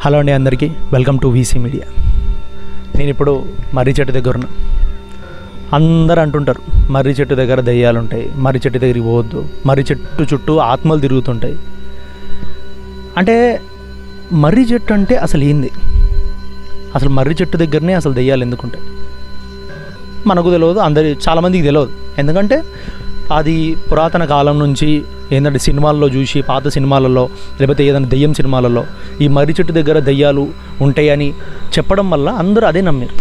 Hello అండి, అందరికీ welcome to VC media. నేను ఇప్పుడు మర్రి చెట్టు దగ్గర ఉన్నా. అందరూ అంటుంటారు మర్రి చెట్టు దగ్గర దెయ్యాలు ఉంటాయి, మర్రి చెట్టు దగ్గరికి పోవద్దు, మర్రి చెట్టు చుట్టూ ఆత్మలు తిరుగుతుంటాయి. అంటే మర్రి చెట్టు అంటే అసలు ఏంది? అసలు మర్రి చెట్టు దగ్గరనే అసలు దెయ్యాలు ఎందుకుంటాయి మనకు తెలియదు, చాలామందికి తెలియదు. ఎందుకంటే అది పురాతన కాలం నుంచి ఏంటంటే సినిమాల్లో చూసి, పాత సినిమాలలో లేకపోతే ఏదైనా దెయ్యం సినిమాలలో ఈ మర్రి చెట్టు దగ్గర దెయ్యాలు ఉంటాయని చెప్పడం వల్ల అందరూ అదే నమ్మారు.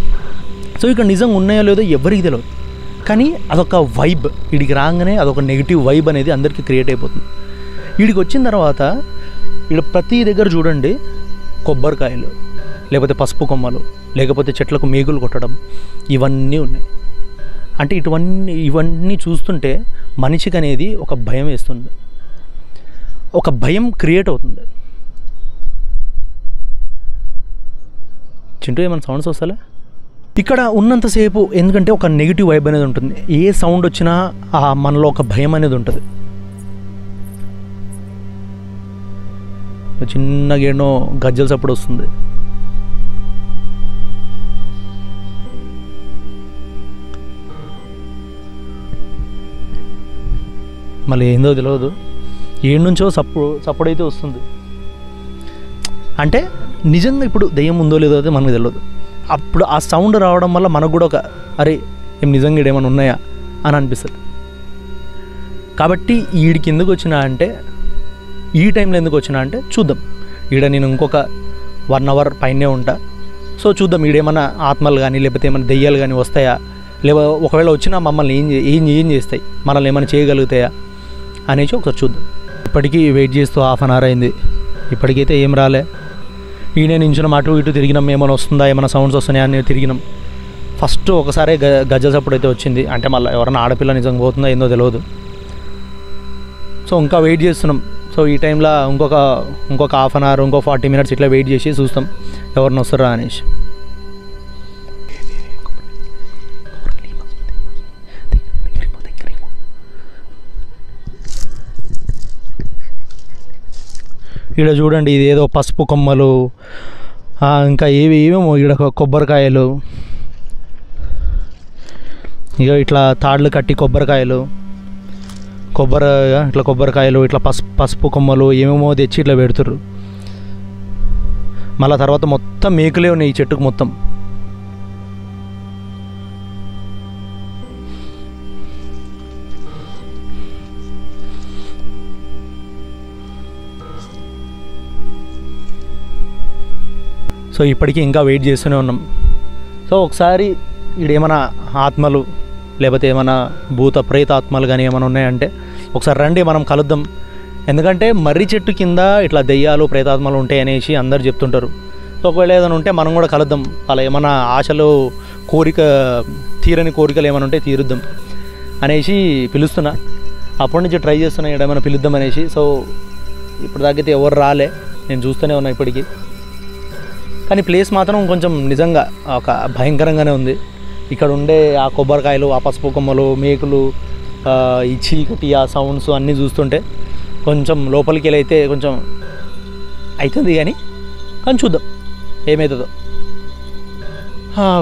సో ఇక్కడ నిజంగా ఉన్నాయో లేదో ఎవరికి తెలియదు, కానీ అదొక వైబ్. వీడికి రాగానే అదొక నెగిటివ్ వైబ్ అనేది అందరికీ క్రియేట్ అయిపోతుంది. వీడికి వచ్చిన తర్వాత ఇక్కడ ప్రతి దగ్గర చూడండి కొబ్బరికాయలు, లేకపోతే పసుపు కొమ్మలు, లేకపోతే చెట్లకు మేకులు కొట్టడం, ఇవన్నీ ఉన్నాయి. అంటే ఇవన్నీ చూస్తుంటే మనిషికి అనేది ఒక భయం వేస్తుంది, ఒక భయం క్రియేట్ అవుతుంది. చింటూ ఏమైనా సౌండ్స్ వస్తలే ఇక్కడ ఉన్నంతసేపు, ఎందుకంటే ఒక నెగిటివ్ వైబ్ అనేది ఉంటుంది. ఏ సౌండ్ వచ్చినా మనలో ఒక భయం అనేది ఉంటుంది. చిన్నగా ఏనో గజ్జల సప్పుడు వస్తుంది. మళ్ళీ ఏందో తెలియదు, ఏడు నుంచో సప్పుడైతే వస్తుంది. అంటే నిజంగా ఇప్పుడు దెయ్యం ఉందో లేదో అయితే మనకు తెలియదు. అప్పుడు ఆ సౌండ్ రావడం వల్ల మనకు కూడా ఒక అరే ఏం నిజంగా ఏమైనా ఉన్నాయా అని అనిపిస్తుంది. కాబట్టి వీడికి ఎందుకు వచ్చినా అంటే, ఈ టైంలో ఎందుకు వచ్చినా అంటే చూద్దాం. ఈడ నేను ఇంకొక 1 hour పైనే ఉంటా. సో చూద్దాం ఈడేమన్నా ఆత్మలు కానీ లేకపోతే ఏమైనా దెయ్యాలు కానీ వస్తాయా, లేదా ఒకవేళ వచ్చినా మమ్మల్ని ఏం చేస్తాయి, మనల్ని ఏమైనా చేయగలుగుతాయా అనేసి ఒకసారి చూద్దాం. ఇప్పటికీ వెయిట్ చేస్తూ 1/2 hour అయింది, ఇప్పటికైతే ఏం రాలే. ఈయన నించున్నాం, అటు ఇటు తిరిగినాం, ఏమైనా వస్తుందా, ఏమైనా సౌండ్స్ వస్తున్నాయా అని తిరిగినాం. ఫస్ట్ ఒకసారి గజ్జల సప్పుడు అయితే వచ్చింది. అంటే మళ్ళీ ఎవరైనా ఆడపిల్ల నిజంగా పోతుందా ఏందో తెలియదు. సో ఇంకా వెయిట్ చేస్తున్నాం. సో ఈ టైంలో ఇంకొక 1/2 hour, ఇంకో 40 minutes ఇట్లా వెయిట్ చేసి చూస్తాం ఎవరిని వస్తారా అనేసి. ఇక్కడ చూడండి, ఇది ఏదో పసుపు కొమ్మలు, ఇంకా ఏమేమో ఇక్కడ కొబ్బరికాయలు, ఇక ఇట్లా తాళ్ళు కట్టి కొబ్బరికాయలు, ఇట్లా పసుపు కొమ్మలు ఏమేమో తెచ్చి ఇట్లా పెడుతుర్రు. మళ్ళీ తర్వాత మొత్తం మేకులే ఉన్నాయి ఈ చెట్టుకు మొత్తం. సో ఇప్పటికీ ఇంకా వెయిట్ చేస్తూనే ఉన్నాం. సో ఒకసారి ఈడేమైనా ఆత్మలు లేకపోతే ఏమైనా భూత ప్రేత ఆత్మలు కానీ ఏమైనా ఉన్నాయంటే ఒకసారి రండి, మనం కలుద్దాం. ఎందుకంటే మర్రి చెట్టు కింద ఇట్లా దెయ్యాలు ప్రేతాత్మలు ఉంటాయి అనేసి అందరు చెప్తుంటారు. సో ఒకవేళ ఏదైనా ఉంటే మనం కూడా కలుద్దాం. అలా ఏమైనా ఆశలు, తీరని కోరికలు ఏమైనా ఉంటే తీరుద్దాం అనేసి పిలుస్తున్నా. అప్పటి నుంచి ట్రై చేస్తున్నా ఏమైనా పిలుద్దాం అనేసి. సో ఇప్పుడు దాకైతే ఎవరు రాలే, నేను చూస్తూనే ఉన్నా ఇప్పటికీ. కానీ ప్లేస్ మాత్రం కొంచెం నిజంగా ఒక భయంకరంగానే ఉంది. ఇక్కడ ఉండే ఆ కొబ్బరికాయలు, ఆ పసుపు కొమ్మలు, మేకులు, ఈ చీకటి, ఆ సౌండ్స్ అన్నీ చూస్తుంటే కొంచెం లోపలికి వెళ్ళి అయితే కొంచెం అవుతుంది. కానీ చూద్దాం ఏమవుతుందో.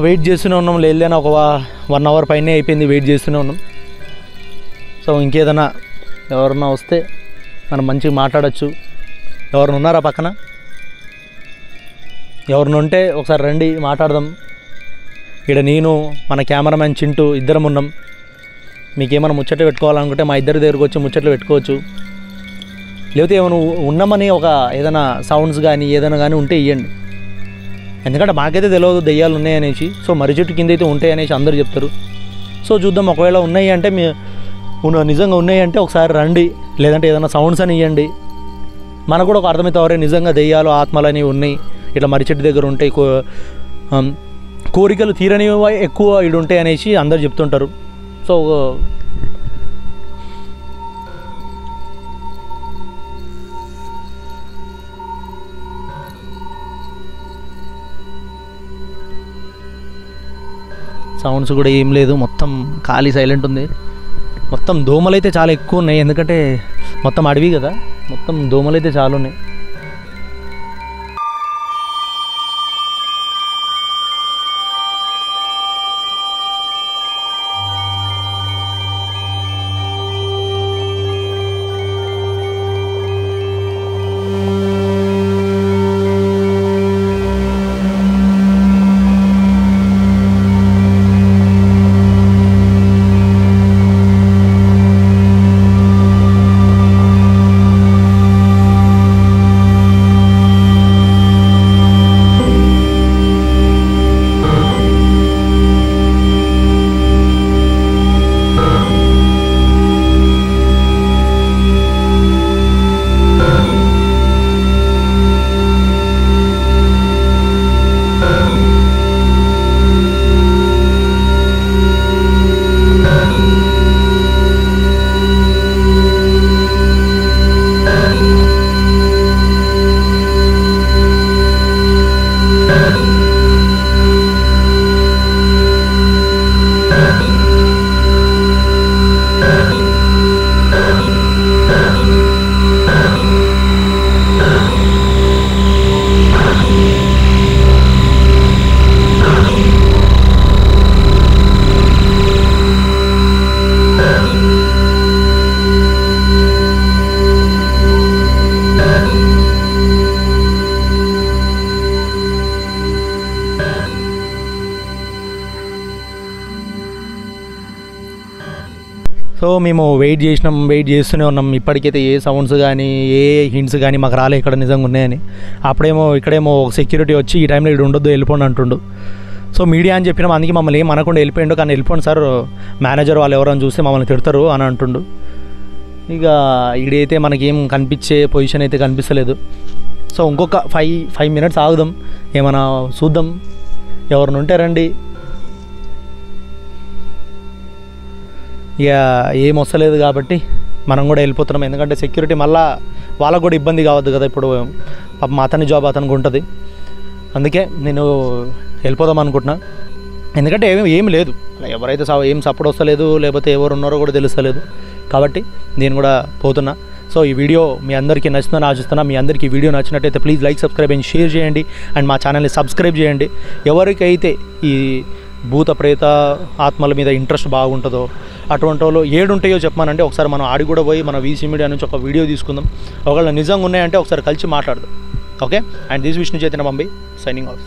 వెయిట్ చేస్తూనే ఉన్నాం. లేదైనా ఒక 1 hour పైనే అయిపోయింది, వెయిట్ చేస్తూనే ఉన్నాం. సో ఇంకేదైనా ఎవరన్నా వస్తే మనం మంచిగా మాట్లాడచ్చు. ఎవరైనా ఉన్నారా పక్కన? ఎవరిని ఉంటే ఒకసారి రండి, మాట్లాడదాం. ఇక్కడ నేను, మన కెమెరామ్యాన్ చింటూ ఇద్దరం ఉన్నాం. మీకేమైనా ముచ్చట్లు పెట్టుకోవాలనుకుంటే మా ఇద్దరి దగ్గరకు వచ్చి ముచ్చట్లు పెట్టుకోవచ్చు. లేకపోతే ఏమైనా ఉన్నామని ఏదైనా సౌండ్స్ కానీ ఏదైనా కానీ ఉంటే ఇవ్వండి. ఎందుకంటే మాకైతే తెలియదు దెయ్యాలు ఉన్నాయనేసి. సో మర్రి చెట్టు కింద అయితే ఉంటాయి అనేసి అందరూ చెప్తారు. సో చూద్దాం, ఒకవేళ ఉన్నాయి అంటే నిజంగా ఉన్నాయి అంటే ఒకసారి రండి, లేదంటే ఏదైనా సౌండ్స్ అని ఇవ్వండి. మనకు కూడా ఒక అర్థమవుతావరే నిజంగా దెయ్యాలు ఆత్మలు అనేవి ఉన్నాయి, ఇట్లా మర్రి చెట్టు దగ్గర ఉంటాయి, కోరికలు తీరనివి ఎక్కువ ఇడు ఉంటాయి అనేసి అందరు చెప్తుంటారు. సో సౌండ్స్ కూడా ఏం లేదు, మొత్తం ఖాళీ సైలెంట్ ఉంది. మొత్తం దోమలైతే చాలా ఎక్కువ ఉన్నాయి, ఎందుకంటే మొత్తం అడవి కదా, మొత్తం దోమలైతే చాలా ఉన్నాయి. సో మేము వెయిట్ చేస్తూనే ఉన్నాం. ఇప్పటికైతే ఏ సౌండ్స్ కానీ ఏ హింట్స్ కానీ మాకు రాలే ఇక్కడ నిజంగా ఉన్నాయని. అప్పుడేమో ఇక్కడేమో సెక్యూరిటీ వచ్చి ఈ టైంలో ఇక్కడ ఉండొద్దు, వెళ్ళిపోండి అంటుండు. సో మీడియా అని చెప్పినాం, అందుకే మమ్మల్ని ఏం అనకుండా వెళ్ళిపోయిండు. కానీ వెళ్ళిపోండి సార్, మేనేజర్ వాళ్ళు ఎవరైనా చూస్తే మమ్మల్ని తిడతారు అని అంటుండు. ఇక ఇడైతే మనకేం కనిపించే పొజిషన్ అయితే కనిపిస్తలేదు. సో ఇంకొక 5 minutes ఆగుదాం, ఏమైనా చూద్దాం, ఎవరిని ఉంటే రండి. ఇక ఏం వస్తలేదు కాబట్టి మనం కూడా వెళ్ళిపోతున్నాం. ఎందుకంటే సెక్యూరిటీ మళ్ళీ వాళ్ళకు కూడా ఇబ్బంది కావద్దు కదా. ఇప్పుడు పాపం అతని జాబ్ అతనికి ఉంటుంది, అందుకే నేను వెళ్ళిపోదాం అనుకుంటున్నా. ఎందుకంటే ఏమి లేదు, ఎవరైతే ఏం సపోర్ట్ వస్తలేదు, లేకపోతే ఎవరు ఉన్నారో కూడా తెలుస్తలేదు కాబట్టి నేను కూడా పోతున్నా. సో ఈ వీడియో మీ అందరికీ నచ్చుతుందని ఆశిస్తున్నా. మీ అందరికీ ఈ వీడియో నచ్చినట్టయితే please like, subscribe and share చేయండి. అండ్ మా ఛానల్ని సబ్స్క్రైబ్ చేయండి. ఎవరికైతే ఈ భూత ప్రేత ఆత్మల మీద ఇంట్రెస్ట్ బాగుంటుందో అటువంటి వాళ్ళు ఏడుంటాయో చెప్పమానంటే ఒకసారి మనం ఆడి కూడా పోయి మన వీసీ మీడియా నుంచి ఒక వీడియో తీసుకుందాం. ఒకవేళ నిజంగా ఉన్నాయంటే ఒకసారి కలిసి మాట్లాడదాం. Okay, and this Vishnu Chaitanya Bambai signing of.